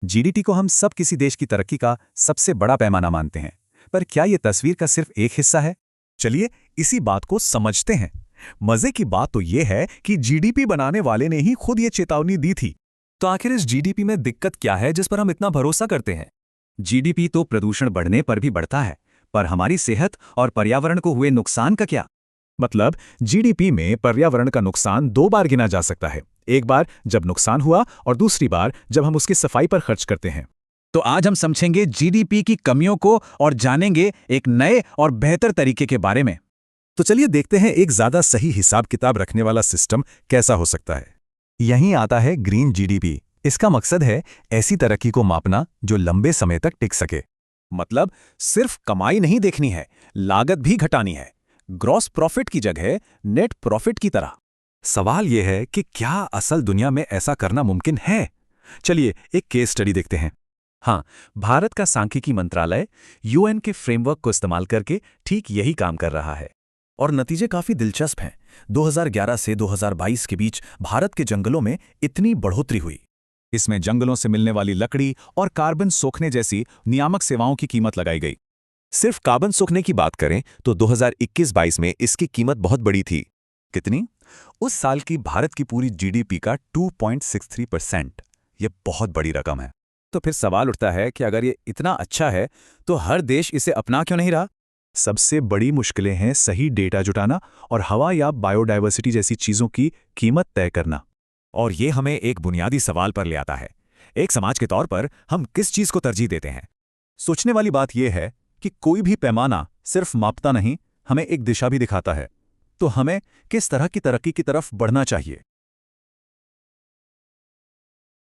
GDP को हम सब किसी देश की तरक्की का सबसे बड़ा पैमाना मानते हैं, पर क्या ये तस्वीर का सिर्फ एक हिस्सा है? चलिए इसी बात को समझते हैं। मजे की बात तो ये है कि जीडीपी बनाने वाले ने ही खुद ये चेतावनी दी थी। तो आखिर इस जीडीपी में दिक्कत क्या है जिस पर हम इतना भरोसा करते हैं? जीडीपी तो प्रदूषण बढ़ने पर भी बढ़ता है, पर हमारी सेहत और पर्यावरण को हुए नुकसान का क्या? मतलब जीडीपी में पर्यावरण का नुकसान 2 बार गिना जा सकता है। एक बार जब नुकसान हुआ और दूसरी बार जब हम उसकी सफाई पर खर्च करते हैं। तो आज हम समझेंगे जीडीपी की कमियों को और जानेंगे एक नए और बेहतर तरीके के बारे में। तो चलिए देखते हैं एक ज्यादा सही हिसाब किताब रखने वाला सिस्टम कैसा हो सकता है। यहीं आता है ग्रीन जीडीपी। इसका मकसद है ऐसी तरक्की को मापना जो लंबे समय तक टिक सके। मतलब सिर्फ कमाई नहीं देखनी है, लागत भी घटानी है। ग्रॉस प्रॉफिट की जगह नेट प्रॉफिट की तरह। सवाल यह है कि क्या असल दुनिया में ऐसा करना मुमकिन है? चलिए एक केस स्टडी देखते हैं। हाँ, भारत का सांख्यिकी मंत्रालय यूएन के फ्रेमवर्क को इस्तेमाल करके ठीक यही काम कर रहा है। और नतीजे काफी दिलचस्प हैं। 2011 से 2022 के बीच भारत के जंगलों में इतनी बढ़ोतरी हुई। इसमें जंगलों से मिलने वाली लकड़ी और कार्बन सोखने जैसी नियामक सेवाओं की कीमत लगाई गई। सिर्फ कार्बन सोखने की बात करें तो 2021-22 में इसकी कीमत बहुत बड़ी थी। कितनी? उस साल की भारत की पूरी जीडीपी का 2.63%। ये बहुत बड़ी रकम है। तो फिर सवाल उठता है कि अगर ये इतना अच्छा है तो हर देश इसे अपना क्यों नहीं रहा? सबसे बड़ी मुश्किलें हैं सही डेटा जुटाना और हवा या बायोडायवर्सिटी जैसी चीजों की कीमत तय करना। और ये हमें एक बुनियादी सवाल पर ले आता है। एक समाज के तौर पर हम किस चीज को तरजीह देते हैं? सोचने वाली बात यह है कि कोई भी पैमाना सिर्फ मापता नहीं, हमें एक दिशा भी दिखाता है। तो हमें किस तरह की तरक्की की तरफ बढ़ना चाहिए?